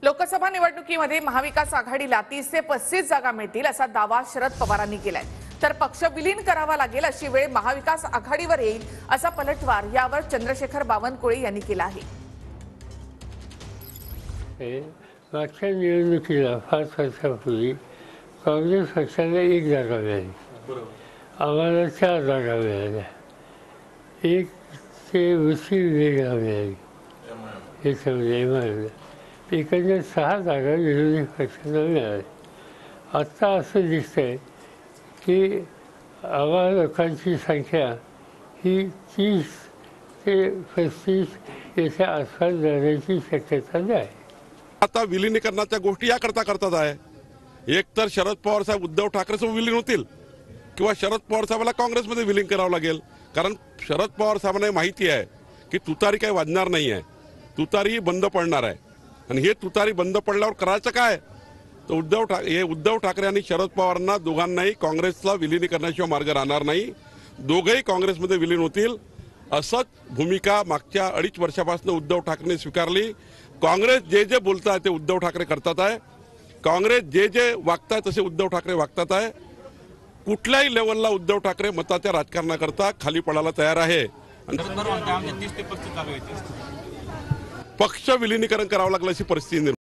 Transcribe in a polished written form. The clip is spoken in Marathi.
लोकसभा निवडणुकीमध्ये महाविकास आघाडीला 30 ते 35 जागा मिळतील असा दावा शरद पवारांनी केलाय। तर पक्ष विलीन करावा लागेल अशी वेळ महाविकास आघाडीवर येईल असा पलटवार यावर चंद्रशेखर बावनकुळे यांनी केला आहे। मागच्या निवडणुकीला 5 वर्षापूर्वी काँग्रेस पक्षाला 1 जागा मिळाली, आम्हाला 4 जागा मिळाल्या, 1 ते मुस्लिम लीगला मिळाली, हे समजा एकंदर 6 जागा विरोधी पक्षाला मिळाल्या। आत्ता असं दिसतंय की आम्हा लोकांची संख्या ही 30 ते 35 याच्या आसपास जाण्याची शक्यता आहे। आता विलीनीकरणाच्या गोष्टी याकरता करतात आहे, एक तर शरद पवार साहेब उद्धव ठाकरे सोबत विलीन होतील किंवा शरद पवार साहेबांना काँग्रेसमध्ये विलीन करावं लागेल। कारण शरद पवार साहेबांना माहिती आहे की तुतारी काही वाजणार नाही आहे, तुतारी बंद पडणार आहे आणि हे तुतारी बंद पडल्यावर करायचं काय, तर उद्धव ठाकरे आणि शरद पवारांना दोघांनाही काँग्रेसला विलीनीकरणाशिवाय मार्ग राहणार नाही, दोघेही काँग्रेसमध्ये विलीन होतील। असंच भूमिका मागच्या 2.5 वर्षापासून उद्धव ठाकरेंनी स्वीकारली। काँग्रेस जे जे बोलत आहे ते उद्धव ठाकरे करतात आहे, काँग्रेस जे जे वागताय तसे उद्धव ठाकरे वागतात आहे। कुठल्याही लेवलला उद्धव ठाकरे मताच्या राजकारणाकरता खाली पडायला तयार आहे। पक्ष विलीनीकरण करावं लागलं अशी परिस्थिती